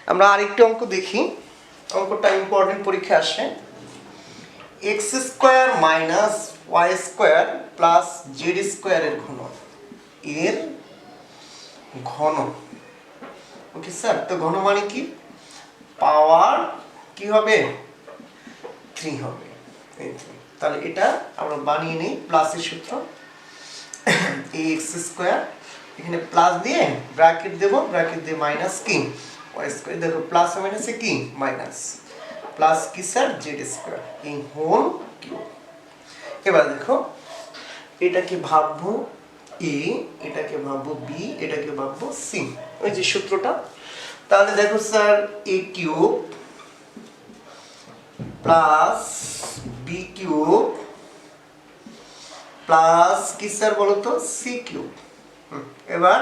আমরা আরেকটি অঙ্ক দেখি, অঙ্কটা ইম্পর্টেন্ট পরীক্ষা আসে। X square minus y square plus z স্কোয়ারের ঘন, এর ঘন। ওকে স্যার, তো ঘন মানে কি? পাওয়ার কি হবে? 3 হবে। তাহলে এটা আমরা বানিয়ে নিই প্লাসের সূত্র, এক্স স্কোয়ার এখানে প্লাস দিয়ে ব্র্যাকেট দেব, ব্র্যাকেট দিয়ে মাইনাস কি ওয়াই স্কোয়ার, দেখো প্লাস মাইনাসে কি মাইনাস, প্লাস কি স্যার জেড স্কোয়ার এই হোল কিউব। এবার দেখো এটাকে ভাববো এ, এটাকে ভাববো বি, এটাকে ভাববো সি, ওই যে সূত্রটা। তাহলে দেখো sir a cube plus b cube plus কি স্যার বলো তো সি কিউব। এবার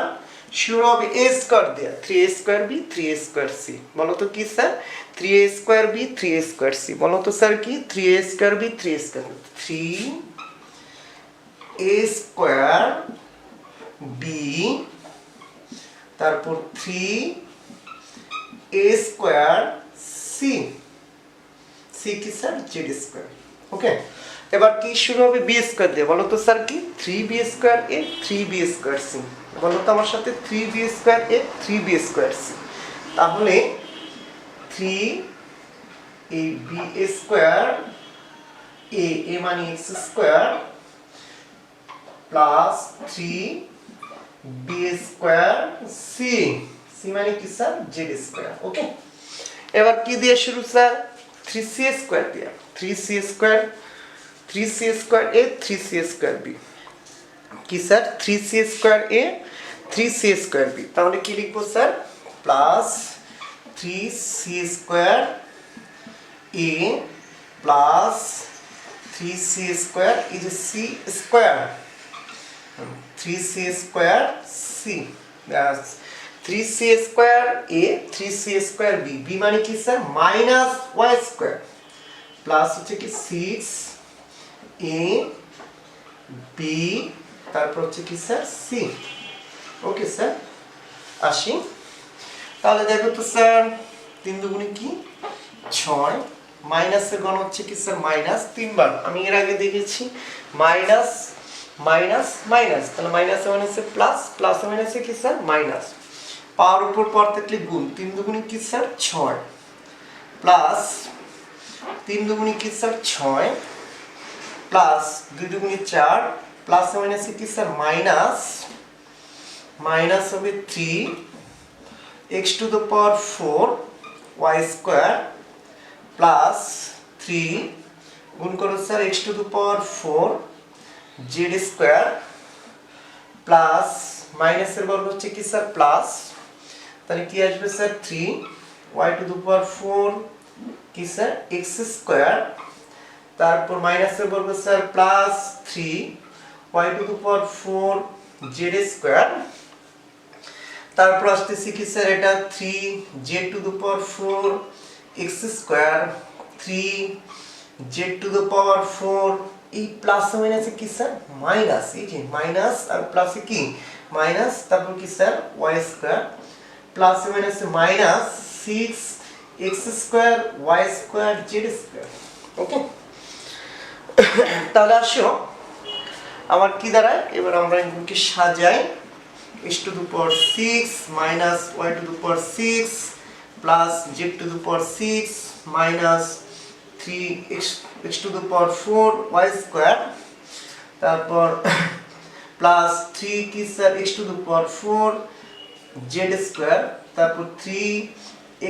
শুরু হবে এ স্কোয়ার দেয়া, 3a square b 3a square c, বলো তো কি sir 3a square b 3a square c, বলো তো স্যার কি 3a square b 3a square, 3a square b তারপর 3a স্কোয়ার সি, সি কি স্যার জেড স্কোয়ার। ওকে, এবার কি শুরু হবে বি স্কোয়ার দিয়ে, বলো তো স্যার কি 3b স্কোয়ার এ 3b স্কোয়ার সি, বলো তো আমার সাথে 3b স্কোয়ার এ 3b স্কোয়ার সি। তাহলে 3ab স্কোয়ার এ মানে x square plus 3b square c, c মানে কি স্যার জেড স্কোয়ার। ওকে, এবার কি দিয়ে শুরু স্যার 3c স্কোয়ার দিয়ে, 3c square 3c square a 3c square b, কি sir 3c square a 3c square b. তাহলে কি লিখবো sir plus 3c square a plus 3c square এই যে c square 3c square c, 3c square a 3c square b, b মানে কি sir minus y square plus হচ্ছে কি 6a B তারপর হচ্ছে কি স্যার সি। ওকে স্যার, আসি তাহলে দেখো তো স্যার 3 দুগুণে কি 6, মাইনাসের গণ হচ্ছে কি স্যার মাইনাস 3 বার, আমি এর আগে দেখেছি মাইনাস মাইনাস মাইনাস, তাহলে মাইনাসে মাইনাসে প্লাস, প্লাসে মাইনাসে কি স্যার মাইনাস, পাওয়ার উপর পাওয়ার থাকলে গুণ, 3 দুগুণে কি স্যার 6 প্লাস 3 দুগুণে কি স্যার 6 প্লাস 2 দুগুণে 4 প্লাস মাইনাসে কি স্যার মাইনাস, মাইনাস হবে 3 x to the power 4 y square plus 3 গুণ করো sir x to the power 4 z square plus মাইনাসের বর্গ হচ্ছে কি স্যার প্লাস, তাহলে কি আসবে sir 3 y to the power 4 কি স্যার x স্কয়ার, তারপর মাইনাসের বর্গ sir plus 3 y to the power 4 z square, তারপর আসতেছে কি স্যার এটা 3 z to the power 4 x square 3 z to the power 4, এই প্লাস মাইনাসে কি স্যার মাইনাস, এই যে মাইনাস আর প্লাসে কি মাইনাস, তারপর কি স্যার y স্কয়ার প্লাস মাইনাসে minus 6 x square y square z square. Okay, তাহলে আসো আমার কি দাঁড়ায়, এবার আমরা এগুলোকে সাজাই, x to the power 6 minus y to the power 6 plus z to the power 6 minus 3 x to the power 4 y square, তারপর প্লাস 3 কি sir x to the power 4 z square, তারপর 3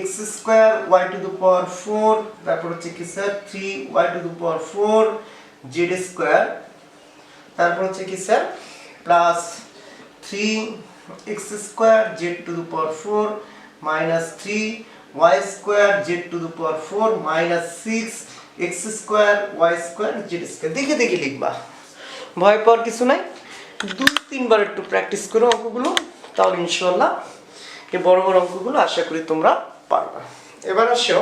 x square y to the power 4, তারপর হচ্ছে কি sir 3 y to the power 4 z square, তারপর হচ্ছে কি sir plus 3 x square z to the power 4 minus 3 y square z to the power 4 minus 6 x square y square z square। দেখে দেখে লিখবা, ভয় পাওয়ার কিছু নাই, 2-3 বার একটু প্র্যাকটিস করো অঙ্কগুলো, তাহলে ইনশাআল্লাহ এই বড় বড় অঙ্কগুলো আশা করি তোমরা পারবা। এবার আসো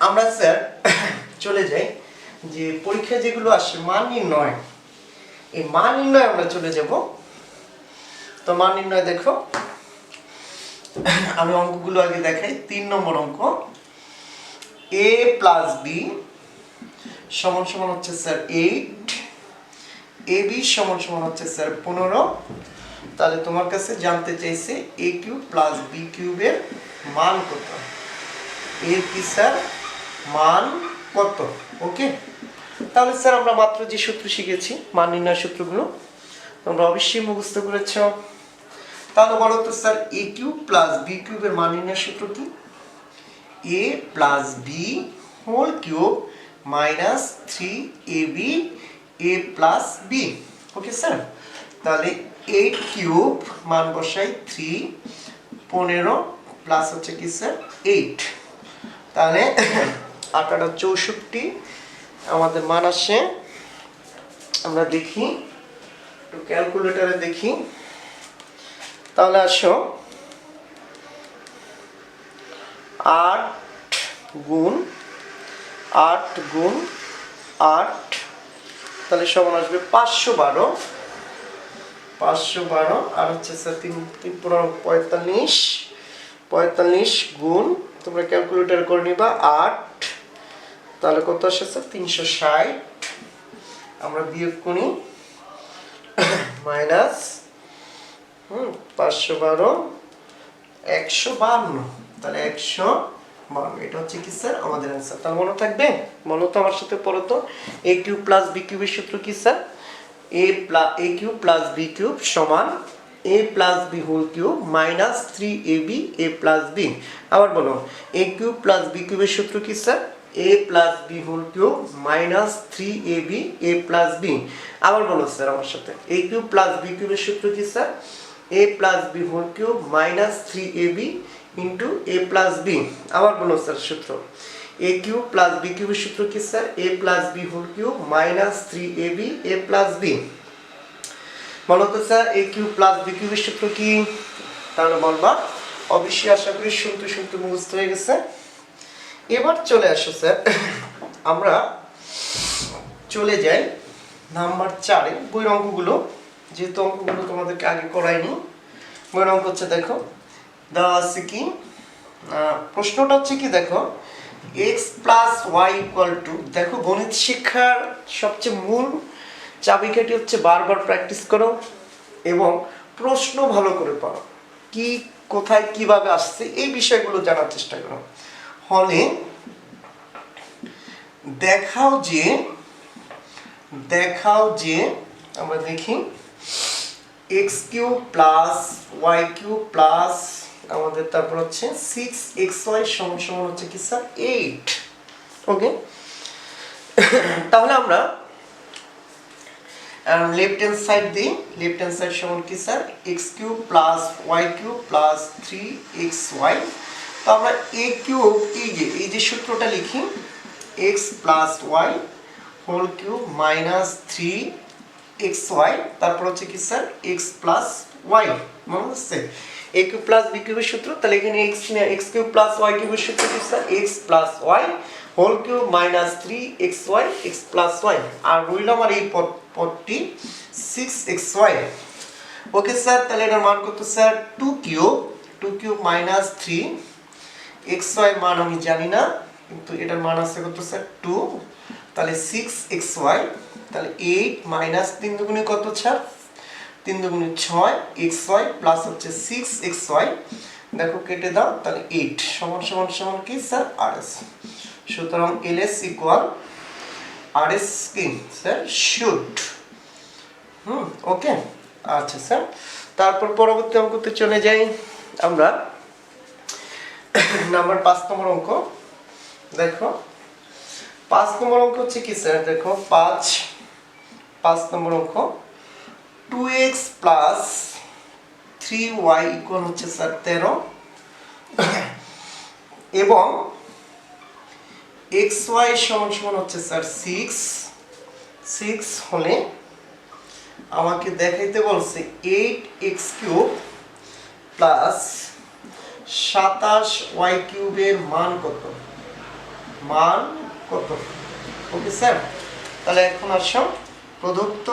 আমরা স্যার চলে যাই যে পরীক্ষা যেগুলো আসে মান নির্ণয়, এই মান নির্ণয় আমরা চলে যাব। তো মান নির্ণয় দেখো আমি অঙ্কগুলো আগে দেখাই। 3 নম্বর অঙ্ক, a প্লাস বি সমান সমান হচ্ছে স্যার 8, ab সমান সমান হচ্ছে স্যার 15। তাহলে তোমার কাছে জানতে চাইছে a কিউব প্লাস b কিউবের মান কত, এর কি স্যার মান কত। ওকে, তাহলে স্যার আমরা মাত্র যে সূত্র শিখেছি মান নির্ণয় সূত্রগুলো তোমরা অবশ্যই মুখস্থ করেছ। তাহলে বলো তো sir a cube plus b কিউবের মান নির্ণয় সূত্র কি? a plus b whole cube minus 3ab a plus b। Okay sir, তাহলে 8 কিউব মান বসাই 3, 15 প্লাস হচ্ছে কি স্যার 8, তাহলে 8 64 আমাদের মান আসে। আমরা দেখি একটু ক্যালকুলেটরে দেখি, তাহলে আসো 8 গুণ 8 গুণ 8, তাহলে সমান আসবে 512, 512 আর হচ্ছে স্যার 3 45, 45 গুণ তোমরা ক্যালকুলেটর করে নিবা 8, তাহলে কত আসে স্যার 360। আমরা বিয়োগ করি মাইনাস 512 152, তাহলে 152, এটা হচ্ছে কি স্যার আমাদের অ্যান্সার। তার মনে থাকবে? বলো তো আমার সাথে পড়ো তো, a কিউব প্লাস b কিউবের সূত্র কি sir? a cube plus b cube সমান a plus b whole cube minus 3ab a plus b। আবার বলো, a কিউব প্লাস b কিউবের সূত্র কি sir? a plus b whole cube minus 3ab a plus b। আবার বলো sir আমার সাথে, a কিউব প্লাস b কিউবের সূত্র কি sir? a plus b whole cube minus 3ab into a plus b। আবার বলো স্যার সূত্র, a কিউব প্লাস b কিউবের সূত্র কি sir? a plus b whole cube minus 3ab a plus b। বলো তো sir a cube plus b কিউবের সূত্র কি? তাহলে বলবা অবশ্যই, আশা করি শুনতে শুনতে মুখস্থ হয়ে গেছে। এবার চলে আসো স্যার, আমরা চলে যাই নাম্বার 4 এ বইয়ের অঙ্কগুলো, যেহেতু অঙ্কগুলো তোমাদেরকে আগে করাইনি। বইয়ের অঙ্ক হচ্ছে দেখো দেওয়া আছে কি, প্রশ্নটা হচ্ছে কি দেখো, x plus y equal to, দেখো গণিত শিক্ষার সবচেয়ে মূল চাবিকাঠি হচ্ছে বারবার প্র্যাকটিস করো এবং প্রশ্ন ভালো করে পড়ো, কি কোথায় কিভাবে আসছে এই বিষয়গুলো জানার চেষ্টা করো। হলে দেখাও যে আমরা দেখি x cube plus y cube plus আমাদের তারপর হচ্ছে 6xy সমান সমান হচ্ছে কি স্যার 8। ওকে, তাহলে আমরা লেফট হ্যান্ড সাইড দিই, লেফট হ্যান্ড সাইড সমান কি sir x cube plus y cube plus 3xy। তো আমরা a কিউব এই যে সূত্রটা লিখি, x plus y whole cube minus 3xy, তারপর হচ্ছে কি স্যার x প্লাস ওয়াই। মনে হচ্ছে a কিউব প্লাস b কিউবের সূত্র, তাহলে এখানে x কিউব প্লাস ওয়াই কিউবের সূত্র কি sir? x plus y whole cube minus 3xy x plus y, আর রইল আমার এই পদটি 6xy। ওকে স্যার, তাহলে এটার মান কত স্যার? 2 কিউব মাইনাস 3xy মান আমি জানি না, কিন্তু এটার মান আছে কত স্যার 2, তাহলে 6xy, তাহলে 8 মাইনাস 3 দুগুণে কত স্যার? 3 দুগুণে 6 xy প্লাস হচ্ছে 6xy, দেখো কেটে দাও, তাহলে 8 সমান সমান সমান কি স্যার rs। সুতরাং ls ইকুয়াল rs কি স্যার শুড। ওকে, আচ্ছা স্যার, তারপর পরবর্তী অঙ্কতে চলে যাই আমরা। নাম্বার 5 নম্বর অঙ্ক দেখো, 5 নম্বর অঙ্ক হচ্ছে কি স্যার? দেখো 5 নম্বর অঙ্ক, 2x প্লাস 3y ইকুয়াল হচ্ছে স্যার 13 এবং xy সমান সমান হচ্ছে স্যার 6 হলে আমাকে দেখাইতে বলছে 8x কিউব প্লাস 27y কিউবের মান কত, ওকে স্যার। তাহলে এখন আসো প্রদত্ত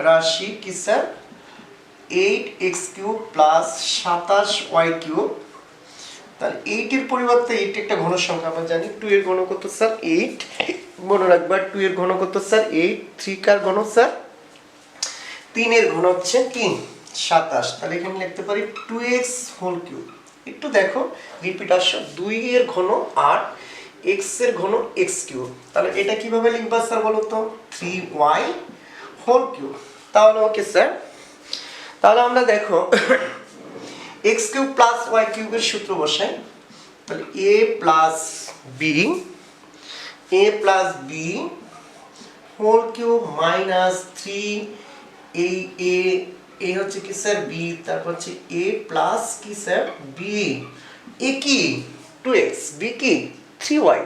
রাশি কি স্যার 8x³ প্লাস 27y³ তাহলে 8 এর পরিবর্তে 8 একটা ঘন সংখ্যা আমরা জানি 2 এর ঘন কত স্যার 8 মনে রাখবা 2 এর ঘন কত স্যার 8 3 কার ঘন স্যার 3 এর ঘন হচ্ছে কি 27 তাহলে এখানে লিখতে পারি 2x³ একটু দেখো রিপিট আসো 2 এর ঘন 8 x এর ঘন x³ তাহলে এটা কিভাবে লিখবা স্যার বলো তো 3y³ তাহলে ওকে স্যার তাহলে আমরা দেখো x³ প্লাস y³ এর সূত্র বসাই তাহলে a plus b whole cube minus 3 a হচ্ছে কি স্যার b তারপর হচ্ছে a প্লাস কি স্যার b a কি 2x b কি 3y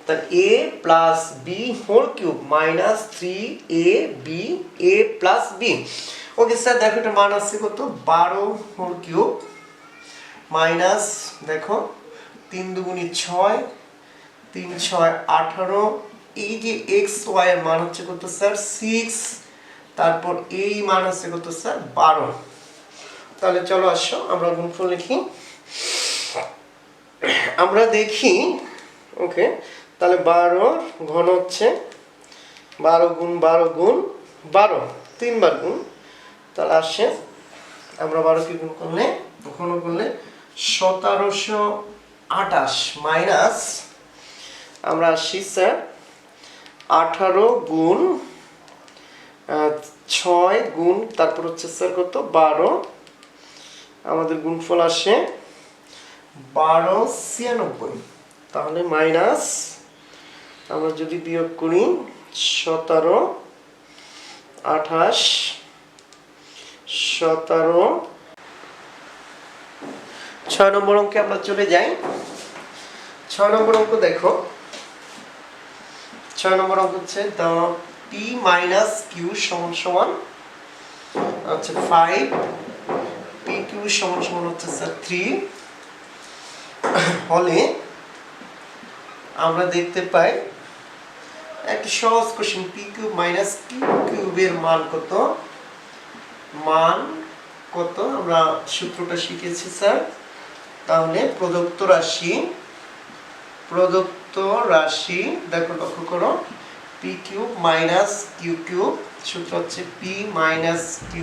তাহলে a plus b whole cube minus 3ab a plus b okay sir দেখো এটা মান আছে কত 12 হোল কিউব মাইনাস দেখো 3 দুগুণী 6 3 6 18 এই যে x y এর মান হচ্ছে কত স্যার 6 তারপর এই মান আছে কত স্যার 12 তাহলে চলো আসো আমরা গুণফল লিখি আমরা দেখি ওকে তাহলে 12 ঘন হচ্ছে 12 গুণ 12 গুণ 12 তিনবার গুণ তাহলে আসে আমরা 12 কে গুণ করলে ঘন করলে 1728 মাইনাস আমরা আসি স্যার 18 গুণ 6 গুণ তারপর হচ্ছে স্যার কত 12 আমাদের গুণফল আসে 1296 তাহলে মাইনাস আমরা যদি বিয়োগ করি 17 28 17 6 নম্বর অঙ্কে আমরা চলে যাই 6 নম্বর অঙ্ক দেখো 6 নম্বর অঙ্ক হচ্ছে the p minus q সমান সমান আচ্ছা 5 pq সমান সমান হচ্ছে স্যার 3 হলে আমরা দেখতে পাই একটা সহজ কোশ্চেন pq minus q³ এর মান আমরা সূত্রটা শিখেছি স্যার তাহলে প্রদত্ত রাশি দেখো লক্ষ্য করো p³ minus q³ সূত্র হচ্ছে p minus q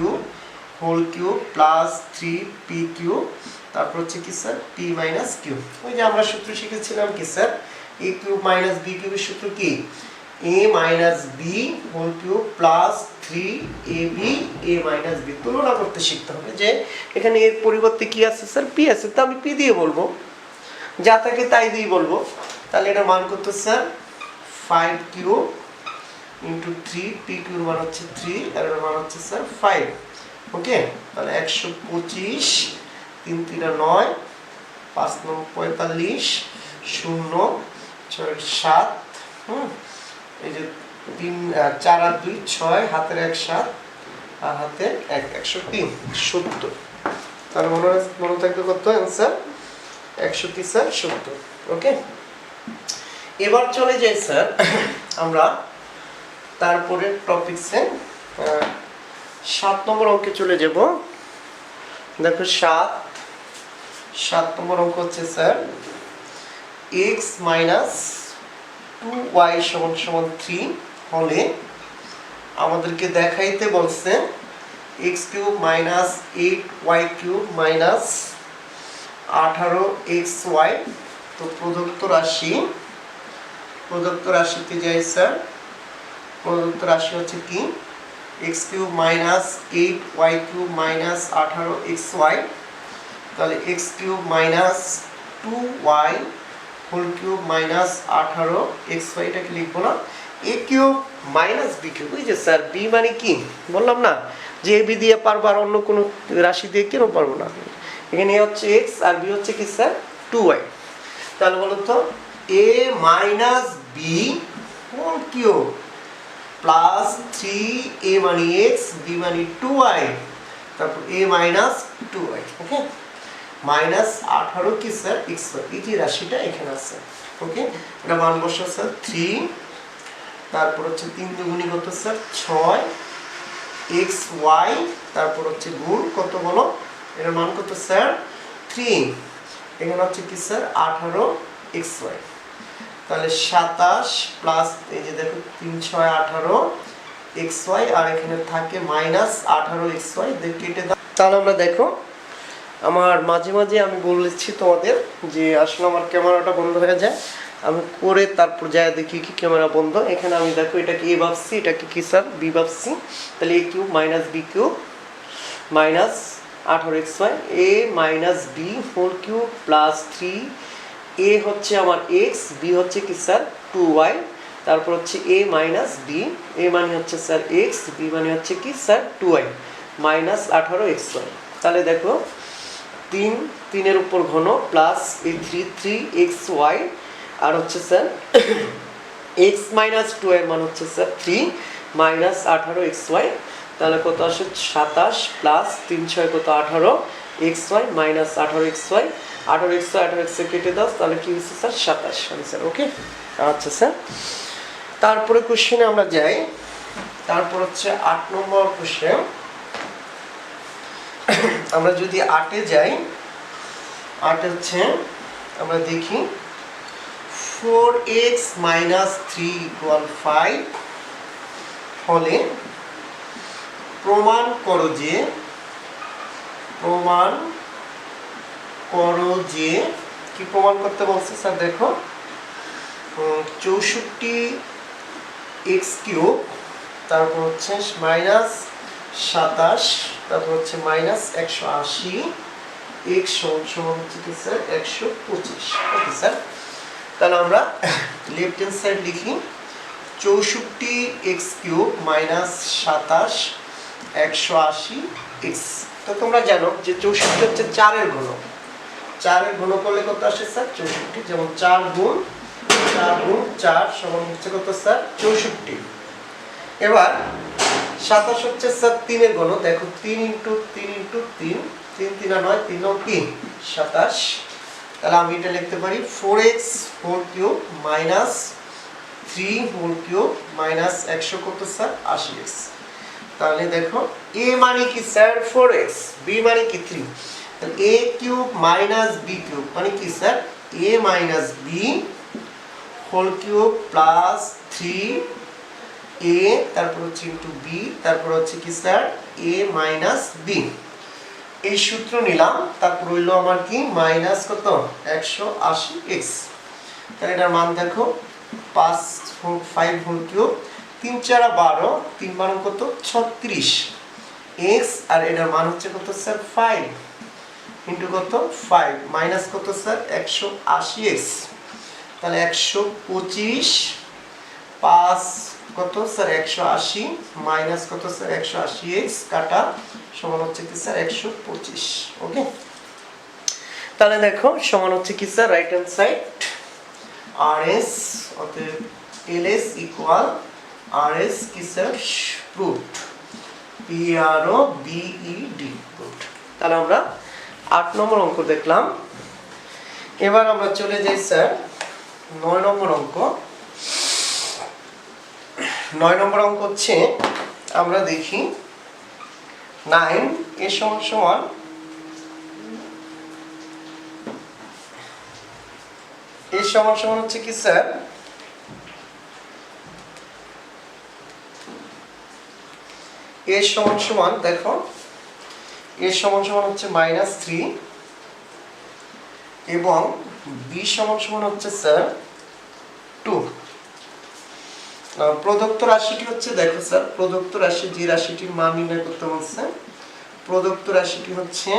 whole cube plus 3pq তারপর হচ্ছে কি স্যার p minus q ওই যে আমরা সূত্র শিখেছিলাম কি স্যার a³ minus b³ এর সূত্র কি a minus b whole cube plus 3ab a minus b তুলনা করতে শিখতে হবে যে এখানে এর পরিবর্তে কি আছে স্যার p আছে তো আমি p দিয়ে বলবো যা থাকে তাই দিয়ে বলবো তাহলে এটা মান কত স্যার 5q into 3 pq এর মান হচ্ছে 3 আর এর মান হচ্ছে স্যার 5 ওকে তাহলে 125 3 3 9 5 9 45 0 6 7 এই যে 3 4 আর 2 6 হাতের 1 7 আর হাতের 1 103 70 তার মনে থাকবে কত आंसर 103 স্যার 70 ওকে এবার চলে যাই স্যার আমরা তারপরে টপিকসে 7 নম্বর অঙ্কে চলে যাব দেখো 7 নম্বর অঙ্ক হচ্ছে স্যার x - 2y = 3 হলে আমাদেরকে দেখাইতে বলছে x³ - 8y³ - 18xy তো প্রদত্ত রাশিতে যাই স্যার প্রদত্ত রাশি হচ্ছে কি x³ - 8y³ - 18xy তাহলে x³ - 2y whole cube minus 18xy এটাকে লিখবো না a³ - b³ ওই যে স্যার b মানে কি বললাম না যে a b দিয়ে পারবো আর অন্য কোনো রাশি দিয়ে কেন পারবো না এখানে a হচ্ছে x আর b হচ্ছে কি স্যার 2y তাহলে বলো তো a - b whole cube plus 3a মানে x b মানে 2y তারপর a - 2y ওকে মাইনাস 18 কি স্যার xy এই যে রাশিটা এখানে আছে ওকে এটা মান বসাও স্যার 3 তারপর হচ্ছে 3 দুগুণী কত স্যার 6 এক্স ওয়াই তারপর হচ্ছে গুণ কত বলো, এর মান কত স্যার 3, এখানে হচ্ছে কি স্যার 18 এক্স ওয়াই, তাহলে 27 প্লাস এই যে দেখো 3 6 18 এক্স ওয়াই, আর এখানে থাকে মাইনাস 18 এক্স ওয়াই, কেটে দাও। তাহলে আমরা দেখো আমার মাঝে মাঝে আমি বলেছি তোমাদের যে আসলে আমার ক্যামেরাটা বন্ধ হয়ে যায়, আমি করে তারপর যাই দেখি কি ক্যামেরা বন্ধ। এখানে আমি দেখো এটাকে এ ভাবছি, এটাকে কি স্যার বি ভাবছি, তাহলে a cube minus b cube minus 18 x y, a minus b whole cube plus 3, a হচ্ছে আমার এক্স, বি হচ্ছে কি স্যার 2y, তারপর হচ্ছে এ মাইনাস বি, এ মানে হচ্ছে স্যার এক্স, বি মানে হচ্ছে কি sir 2y minus 18 x Y. তাহলে দেখো 3 3 উপর ঘন প্লাস এই 3 এক্স ওয়াই, আর হচ্ছে স্যার এক্স মাইনাস 2 এর মান হচ্ছে স্যার 3 মাইনাস 18 এক্স ওয়াই, তাহলে কত আসে 27 প্লাস 3 6 কত 18 x y minus 18 x y, 18 x y 18 x কেটে দাও, তাহলে কি হচ্ছে স্যার 27 আনসার। ওকে আচ্ছা স্যার, তারপরে কোশ্চেনে আমরা যাই। তারপর হচ্ছে 8 নম্বর কোশ্চেন। আমরা যদি 8 এ যাই, 8 হচ্ছে আমরা দেখি 4x minus 3 equal 5 হলে প্রমাণ করো যে কি প্রমাণ করতে বলছে স্যার দেখো 64 x কিউব, তারপর হচ্ছে মাইনাস 27, তারপর হচ্ছে মাইনাস 180 x সমান হচ্ছে কি স্যার 125। ওকে স্যার, তাহলে আমরা লেফট হ্যান্ড সাইড লিখি 64 এক্স কিউব মাইনাস 27 180 এক্স। তো তোমরা জানো যে 64 হচ্ছে 4 এর ঘন, 4 এর ঘন করলে কত আসে স্যার 64, যেমন 4 গুণ 4 সমান হচ্ছে কত স্যার 64। এবার 27 হচ্ছে স্যার 3 এর ঘন, দেখো 3 ইন্টু 3 ইন্টু 3, 3 3 9 3 9 3 27, তাহলে আমি এটা লিখতে পারি 4x whole cube minus 3 whole cube minus 100 কত স্যার 80x। তাহলে দেখো a মানে কি স্যার 4x, b মানে কি 3, তাহলে a cube minus b cube মানে কি স্যার a মাইনাস b whole cube plus 3a, তারপর হচ্ছে ইনটু b, তারপর হচ্ছে কি স্যার a মাইনাস b। এই সূত্র নিলাম, তারপর হইলো আমার কি মাইনাস কত 180x, তাহলে এটার মান দেখো 5 হোল কিউব 3 4 12, 3 12 কত 36 x, আর এটার মান হচ্ছে কত স্যার 5 ইনটু কত 5 মাইনাস কত স্যার 180x, তাহলে 125 5 কত স্যার 180 মাইনাস কত স্যার 180x কাটা সমান হচ্ছে কি স্যার 125। ওকে, তাহলে দেখো সমান হচ্ছে কি sir right hand side RS অতএব LS ইকুয়াল RS কি sir root PRO BED root. তাহলে আমরা 8 নম্বর অঙ্ক দেখলাম। এবার আমরা চলে যাই স্যার 9 নম্বর অঙ্ক। 9 নম্বর অঙ্ক হচ্ছে আমরা দেখি 9 এর সমান সমান এর সমান সমান হচ্ছে কি স্যার এর সমান সমান দেখো এর সমান সমান হচ্ছে -3 এবং বি সমান সমান হচ্ছে স্যার 2। প্রদত্ত রাশিটি হচ্ছে দেখো স্যার প্রদত্ত রাশি যে রাশিটির মান নির্ণয় করতে বলছে, প্রদত্ত রাশিটি হচ্ছে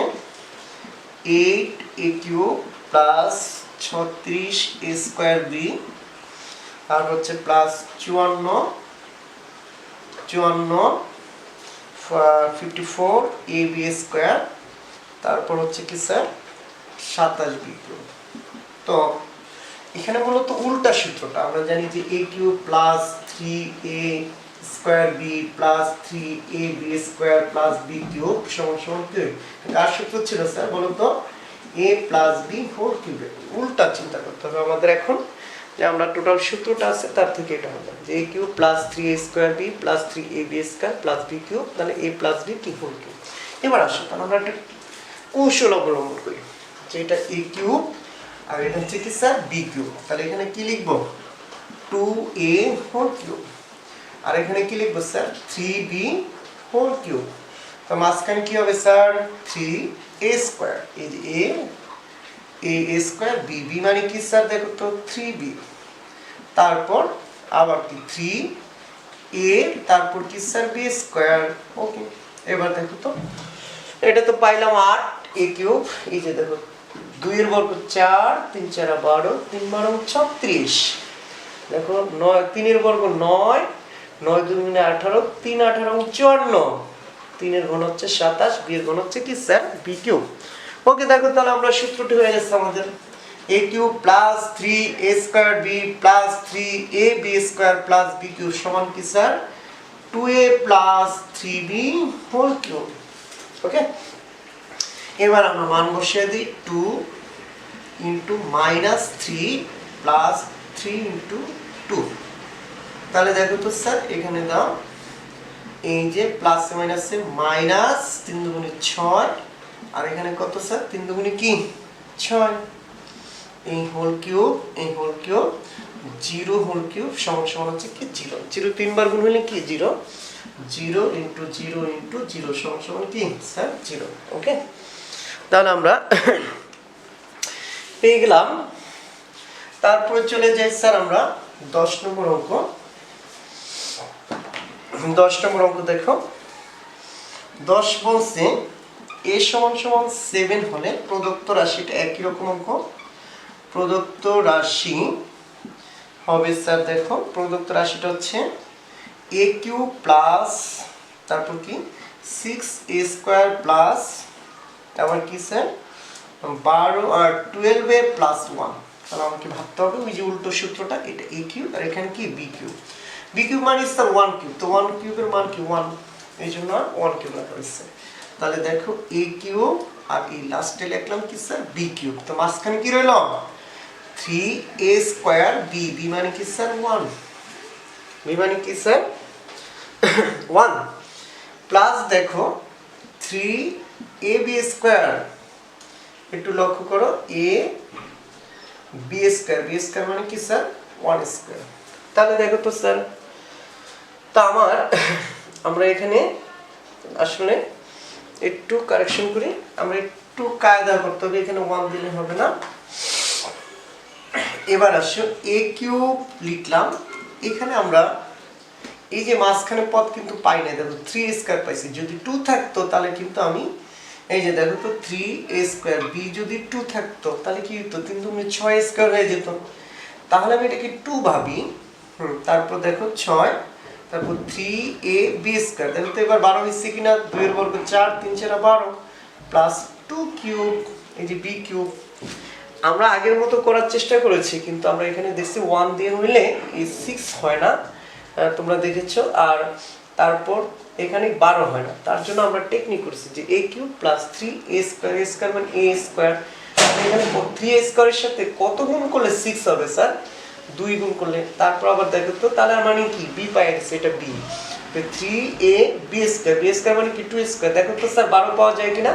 8a cube plus 36a square b, আর হচ্ছে প্লাস 54ab স্কয়ার, তারপর হচ্ছে কি স্যার 27b কিউব। তো এখানে মূলত উল্টা সূত্রটা আমরা জানি যে a cube plus 3a square b plus 3ab square plus b cube সমান সমান কি, কার সূত্র ছিল স্যার বলো তো a plus b whole cube. উল্টা চিন্তা করতে হবে আমাদের এখন, যে আমরা টোটাল সূত্রটা আছে তার থেকে এটা হবে যে a cube plus 3a square b plus 3ab square plus b cube, তাহলে a প্লাস b কি হোল কিউব। এবার আসো তাহলে আমরা একটা কৌশল অবলম্বন করি যে এটা a কিউব আর এটা হচ্ছে কি স্যার b কিউব, তাহলে এখানে কি লিখব 2a হোল কিউব, আর এখানে কি লিখব স্যার 3b হোল কিউব। তো মাঝখানে কি হবে স্যার 3a স্কয়ার, এই যে a স্কয়ার b, b মানে কি স্যার দেখো তো 3b, তারপর আবার কি 3a, তারপর কি স্যার b স্কয়ার। ওকে, এবার দেখো তো এটা তো পাইলাম 8 a কিউব, এই যে দেখো 2 এর বর্গ 4, 3 4 12, 3 12 36, দেখো 9 3 এর বর্গ 9, 9 2 18, 3 18 54, 3 এর ঘন হচ্ছে 27, b এর ঘন হচ্ছে কি স্যার b কিউব। ওকে, দেখো তাহলে আমরা সূত্রটি হয়ে গেছে আমাদের a cube plus 3a square b plus 3ab square plus b cube সমান কি sir 2a plus 3b whole cube. Okay, এবার আমরা মান বসিয়ে দিই 2 ইনটু মাইনাস 3 প্লাস 3 ইনটু 2, তাহলে দেখো তো স্যার এখানে দাও এই যে প্লাস মাইনাসে মাইনাস 3 দুগুণে 6, আর এখানে কত স্যার 3 দুগুণে কি 6, এই হোল কিউব 0 হোল কিউব সমান সমান হচ্ছে কি 0, 0 তিনবার গুণ হলে কি 0, 0 ইনটু 0 ইনটু 0 সমান সমান কি স্যার 0। ওকে, তাহলে আমরা পেয়ে গেলাম। তারপরে চলে যাই স্যার আমরা 10 নম্বর অঙ্ক। 10 নম্বর অঙ্ক দেখো 10 বলছে a সমান সমান 7 হলে প্রদত্ত রাশিটা একই রকম অঙ্ক। প্রদত্ত রাশি হবে স্যার দেখো প্রদত্ত রাশিটা হচ্ছে a কিউব প্লাস তারপর কি 6a স্কয়ার প্লাস আবার কি স্যার 12 আর 12a প্লাস 1, তাহলে আমাকে ভাবতে হবে ওই যে উল্টো সূত্রটা, এটা a কিউব আর এখানে কি b কিউব। b কিউব মানে স্যার 1 কিউব, তো 1 কিউবের মান কি 1, এই জন্য 1 কিউব রাখা হয়েছে। তাহলে দেখো a কিউব আর এই লাস্টে লিখলাম কি স্যার b কিউব, তো মাঝখানে কি রইল 3a স্কয়ার b, b মানে কি স্যার 1, b মানে কি স্যার 1 প্লাস দেখো 3ab স্কয়ার, একটু লক্ষ্য করো a b square, b square মানে কি স্যার 1 স্কয়ার। তাহলে দেখো তো স্যার তা আমরা এখানে আসলে একটু কারেকশন করি, আমরা একটু কায়দা করতে হবে, এখানে 1 দিলে হবে না। এবার আসো a কিউব লিখলাম, এখানে আমরা এই যে মাঝখানে পদ কিন্তু পাই না, দেখো 3a স্কয়ার পাইছি, যদি 2 থাকতো তাহলে কিন্তু আমি এই যে দেখো তো 3a স্কয়ার, b যদি 2 থাকতো তাহলে কি হতো 3 দুগুণে 6 স্কয়ার হয়ে যেত, তাহলে আমি এটাকে 2 ভাবি, তারপর দেখো 6, তারপর 3ab স্কয়ার, দেখো তো এবার 12 হইছে কিনা, 2 এর বর্গ 4, 3 4 12 প্লাস 2 কিউব, এই যে b কিউব। আমরা আগের মতো করার চেষ্টা করেছি কিন্তু আমরা এখানে দেখছি 1 দিয়ে হইলে এই 6 হয় না, তোমরা দেখেছো, আর তারপর এখানে 12 হয় না, তার জন্য আমরা টেকনিক করছি যে a cube plus 3a square, a square মানে a স্কয়ার, এখানে 3a স্কয়ারের সাথে কত গুণ করলে 6 হবে স্যার 2 গুণ করলে, তারপর আবার দেখো তো তাহলে মানে কি b পাই গেছে, এটা b, তো 3ab স্কয়ার, b স্কয়ার মানে কি 2 স্কয়ার, দেখো তো স্যার 12 পাওয়া যায় কিনা,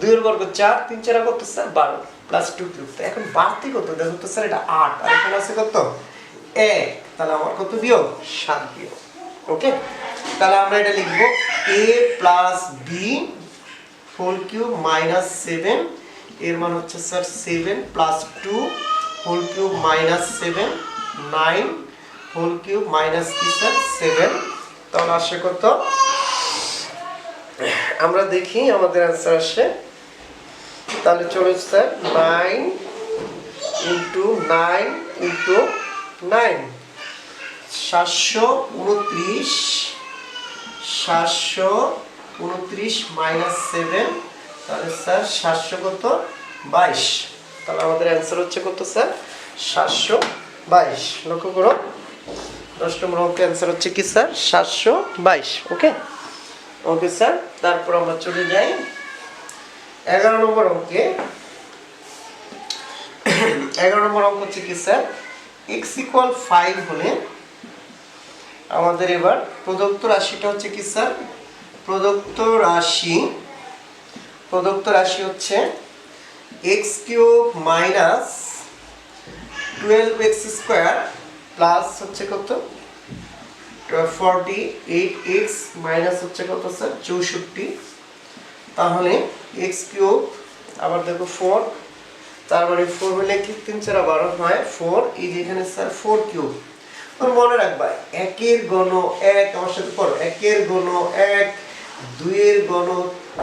2 এর বর্গ 4, 3 4 কত স্যার 12 প্লাস 2 কিউব, তো এখন বাড়তি কত দেখো তো স্যার এটা 8, আর এখানে আছে কত 1, তাহলে আমার কত বিয়োগ 7 বিয়োগ। ওকে, তাহলে আমরা এটা লিখব a plus b whole cube minus 7, এর মান হচ্ছে sir 7 plus 2 whole cube minus 7, 9 whole cube minus কি স্যার 7, তাহলে আসে কত, আমরা দেখি আমাদের आंसर আসে, তাহলে চলো স্যার 9 ইনটু 9 ইনটু 9 729 মাইনাস 7, তাহলে স্যার 700 কত 22, তাহলে আমাদের आंसर হচ্ছে কত স্যার 722। লক্ষ্য করো 10 নম্বর অঙ্কের आंसर হচ্ছে কি স্যার 722। ওকে ওকে স্যার, তারপর আমরা চলে যাই 11 নম্বর অঙ্কে। 11 নম্বর অঙ্ক হচ্ছে কি স্যার x ইকুয়াল 5 হলে আমাদের এবার প্রদত্ত রাশিটা হচ্ছে কি স্যার, প্রদত্ত রাশি হচ্ছে x cube minus 12x square plus হচ্ছে কত 48x মাইনাস হচ্ছে কত স্যার 64। তাহলে x কিউব আবার দেখো 4, তার মানে 4 হলে কি 3 4 12 হয় 4, এই যে এখানে স্যার 4 কিউব। তোমরা মনে রাখবা 1 এর ঘন 1, আমার সাথে পড়ো 1 এর ঘন 1, 2 এর ঘন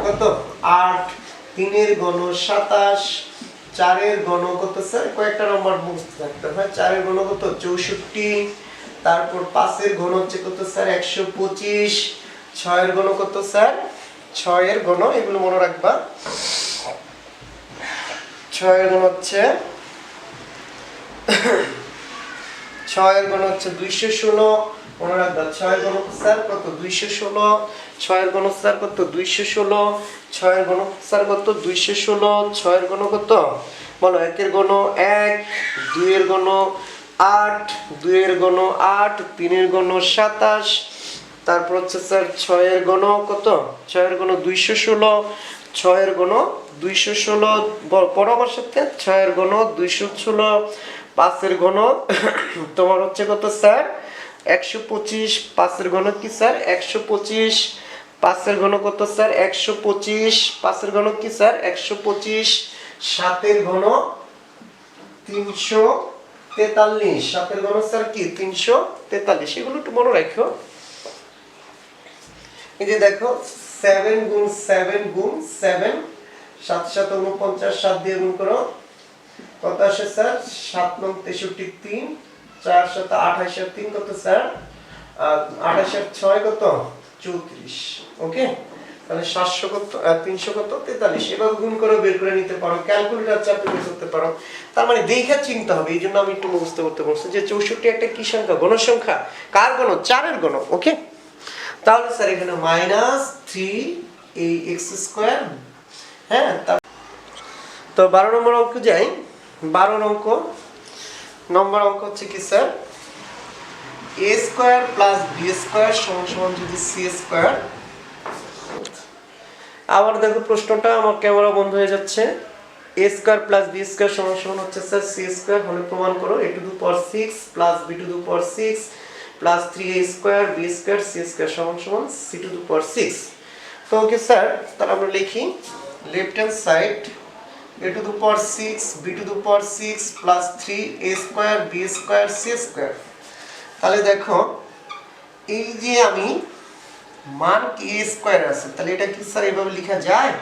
কত 8, 3 এর ঘন 27, 4 এর ঘন কত স্যার, কয়েকটা নাম্বার বুঝতে থাকতে হয়, 4 এর ঘন কত 64, তারপর 5 এর ঘন হচ্ছে কত স্যার 125, 6 এর ঘন কত স্যার 6 এর ঘন, এগুলো মনে রাখবা। 6 এর ঘন হচ্ছে 216, মনে রাখবা 6 এর ঘন স্যার কত 216, 6 এর ঘন স্যার কত 216, 6 এর ঘন স্যার কত 216, 6 এর ঘন কত বলো, 1 এর ঘন 1, 2 এর ঘন 8, 2 এর ঘন 8, 3 এর ঘন 27, তারপর হচ্ছে স্যার 6 এর ঘন কত 6 এর ঘন 216, 6 এর ঘন 216 পড়ো আমার সাথে, 6 এর ঘন 216, 5 এর ঘন তোমার হচ্ছে কত স্যার 125, 5 এর ঘন কি স্যার 125, 5 এর ঘন কত স্যার 125, 5 এর ঘন কি স্যার 125, 7 এর ঘন 343, 7 এর ঘন স্যার কি 343, এগুলো একটু মনে রাখো। এই যে দেখো 7 গুণ 7, 7 7 49, 7 দিয়ে গুণ করো কত আসে স্যার 7 9 63, 3 4 7 28 আর 3 কত স্যার 28 আর 6 কত 34, ওকে। তাহলে 700 কত 300 কত 43, এভাবে গুণ করে বের করে নিতে পারো, ক্যালকুলেটর চাপে বের করতে পারো। তার মানে দেখে চিনতে হবে, এইজন্য আমি একটু মুখস্থ করতে বলছি যে 64 একটা কি সংখ্যা, ঘন সংখ্যা, কার ঘন 4 এর ঘন, ওকে। তাহলে স্যার এখানে -3ax², হ্যাঁ। তো 12 নম্বর অঙ্ক যাই। 12 নম্বর অঙ্ক হচ্ছে কি স্যার a² + b² সমান যদি c²। আবার দেখো প্রশ্নটা আমার ক্যামেরা বন্ধ হয়ে যাচ্ছে। a² + b² সমান হচ্ছে স্যার c² হলে প্রমাণ করো a⁶ + b⁶ + 3a² b² c² সমান c⁶। তো ওকে স্যার, তাহলে আমরা লিখি left hand side a⁶ b⁶ + 3a² b² c²। তাহলে দেখো এই যে আমি মান কি a² আছে, তাহলে এটা কি স্যার এইভাবে লেখা যায়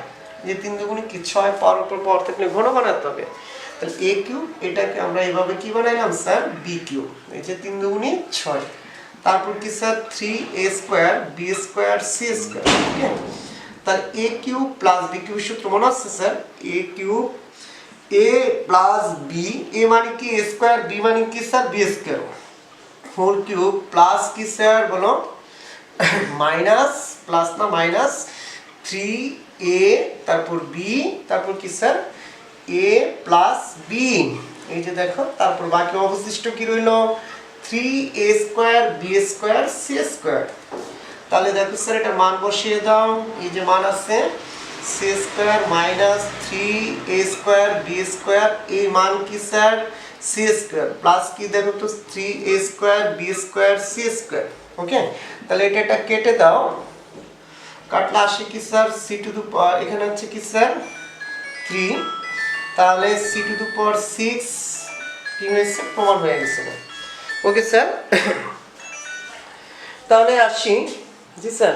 যে 3 দুগুণে কি 6, পাওয়ার উপর পাওয়ার থাকলে ঘন বানাতে হবে। তাহলে a3 এটাকে আমরা এইভাবে কি বানাইলাম স্যার b3, এই যে 3 দুগুণে 6, তারপর কি স্যার 3a² b² c², ওকে। তাহলে a³ + b³ সূত্র মনে আছে sir, a³ a + b, a মানে কি a², b মানে কি sir b² whole cube plus কি স্যার বলো মাইনাস, প্লাস না মাইনাস 3a তারপর b তারপর কি স্যার a + b, এই যে দেখো তারপর বাকি অবশিষ্ট কি রইল 3a² b² c²। তাহলে দেখো স্যার এটা মান বসিয়ে দাও, এই যে মান আছে c² - 3a² b², এই মান কি স্যার c² প্লাস কি দেখো তো 3a² b² c², ওকে। তাহলে এটা কেটে দাও, কাটলে আসে কি স্যার এখানে হচ্ছে কি স্যার 3, তাহলে c⁶ কি হয়েছে প্রমাণ হয়ে গেছে, ওকে স্যার। তাহলে আসি, জি স্যার।